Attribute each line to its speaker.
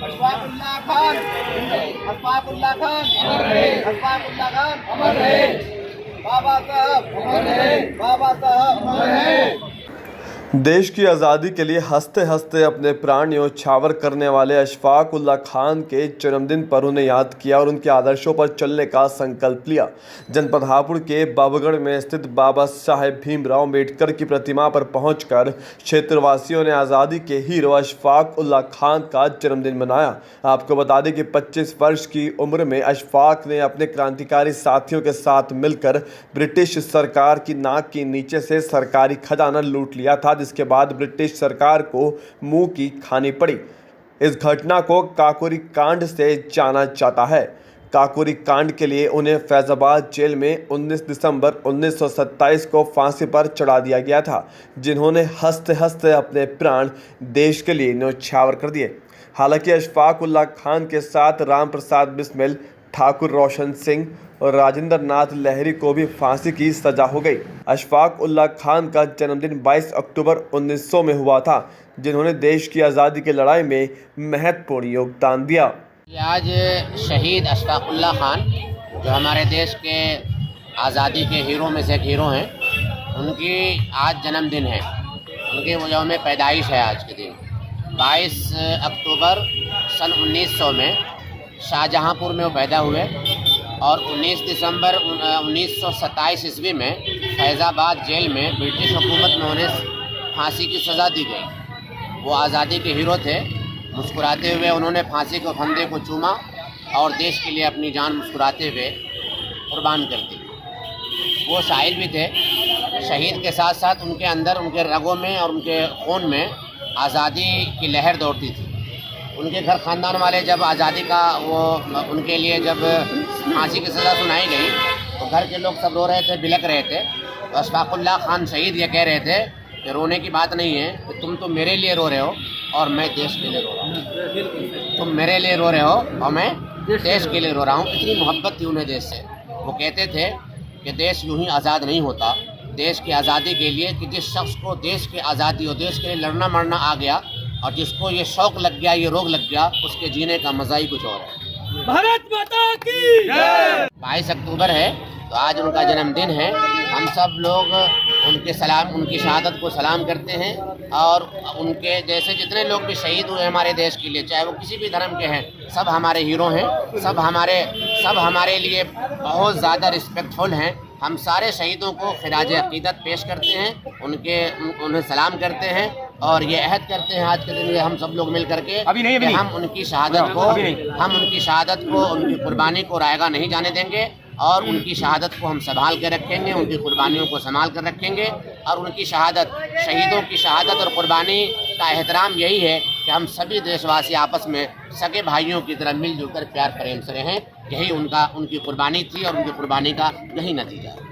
Speaker 1: अशफाकुल्लाह खान, अशफाकुल्लाह खान, अशफाकुल्लाह खान, बाबा साहब, बाबा साहब।
Speaker 2: देश की आज़ादी के लिए हंसते हंसते अपने प्राण न्यौछावर करने वाले अशफाक उल्लाह खान के जन्मदिन पर उन्हें याद किया और उनके आदर्शों पर चलने का संकल्प लिया। जनपद हापुड़ के बाबूगढ़ में स्थित बाबा साहेब भीमराव अम्बेडकर की प्रतिमा पर पहुंचकर क्षेत्रवासियों ने आज़ादी के हीरो अशफाक उल्लाह खान का जन्मदिन मनाया। आपको बता दें कि 25 वर्ष की उम्र में अशफाक ने अपने क्रांतिकारी साथियों के साथ मिलकर ब्रिटिश सरकार की नाक के नीचे से सरकारी खजाना लूट लिया था, जिसके बाद ब्रिटिश सरकार को मुंह की खानी पड़ी। इस घटना को काकोरी कांड से जाना जाता है। काकोरी कांड के लिए उन्हें फैजाबाद जेल में 19 दिसंबर 1927 को फांसी पर चढ़ा दिया गया था, जिन्होंने हंसते हंसते अपने प्राण देश के लिए न्यौछावर कर दिए। हालांकि अशफाक उल्लाह खान के साथ राम प्रसाद बिस्मिल, ठाकुर रोशन सिंह और राजेंद्र नाथ लहरी को भी फांसी की सजा हो गई। अशफाक उल्लाह खान का जन्मदिन 22 अक्टूबर 1900 में हुआ था, जिन्होंने देश की आज़ादी की लड़ाई में महत्वपूर्ण योगदान दिया।
Speaker 3: आज शहीद अशफाक उल्लाह खान जो हमारे देश के आज़ादी के हीरो में से एक हीरो हैं, उनकी आज जन्मदिन है। उनके यौम पैदाइश है आज के दिन। 22 अक्टूबर सन 1900 में शाहजहाँपुर में वो पैदा हुए और 19 दिसंबर 1927 ईस्वी में फैज़ाबाद जेल में ब्रिटिश हुकूमत में उन्हें फांसी की सज़ा दी गई। वो आज़ादी के हीरो थे। मुस्कुराते हुए उन्होंने फांसी के फंदे को चूमा और देश के लिए अपनी जान मुस्कुराते हुए कुर्बान कर दी। वो शायर भी थे। शहीद के साथ साथ उनके अंदर, उनके रगों में और उनके खून में आज़ादी की लहर दौड़ती थी। उनके घर ख़ानदान वाले जब आज़ादी का उनके लिए जब फांसी की सज़ा सुनाई गई तो घर के लोग सब रो रहे थे, बिलख रहे थे। तो अशफाक उल्लाह खान शहीद ये कह रहे थे कि रोने की बात नहीं है, कि तुम तो मेरे लिए रो रहे हो और मैं देश के लिए रो रहा हूँ। तुम मेरे लिए रो रहे हो और मैं देश के लिए रो रहा हूँ। इतनी मोहब्बत थी उन्हें देश से। वो कहते थे कि देश यूँ ही आज़ाद नहीं होता। देश की आज़ादी के लिए कि जिस शख्स को देश की आज़ादी और देश के लिए लड़ना मरना आ गया और जिसको ये शौक़ लग गया, ये रोग लग गया, उसके जीने का मज़ा ही कुछ और है।
Speaker 4: भारत माता की जय।
Speaker 3: 22 अक्टूबर है तो आज उनका जन्मदिन है। हम सब लोग उनकी शहादत को सलाम करते हैं और उनके जैसे जितने लोग भी शहीद हुए हमारे देश के लिए, चाहे वो किसी भी धर्म के हैं, सब हमारे हीरो हैं। सब हमारे लिए बहुत ज़्यादा रिस्पेक्टफुल हैं। हम सारे शहीदों को खिराज अक़ीदत पेश करते हैं, उन्हें सलाम करते हैं और ये अहद करते हैं आज के दिन हम सब लोग मिल करके कि हम उनकी शहादत को उनकी कुर्बानी को रायगा नहीं जाने देंगे और उनकी शहादत को हम संभाल के रखेंगे, उनकी कुर्बानियों को संभाल कर रखेंगे। और उनकी शहादत, शहीदों की शहादत और कुर्बानी का एहतराम यही है कि हम सभी देशवासी आपस में सगे भाइयों की तरह मिलजुल कर प्यार प्रेम से रहें। यही उनकी कुर्बानी थी और उनकी कुर्बानी का यही नतीजा है।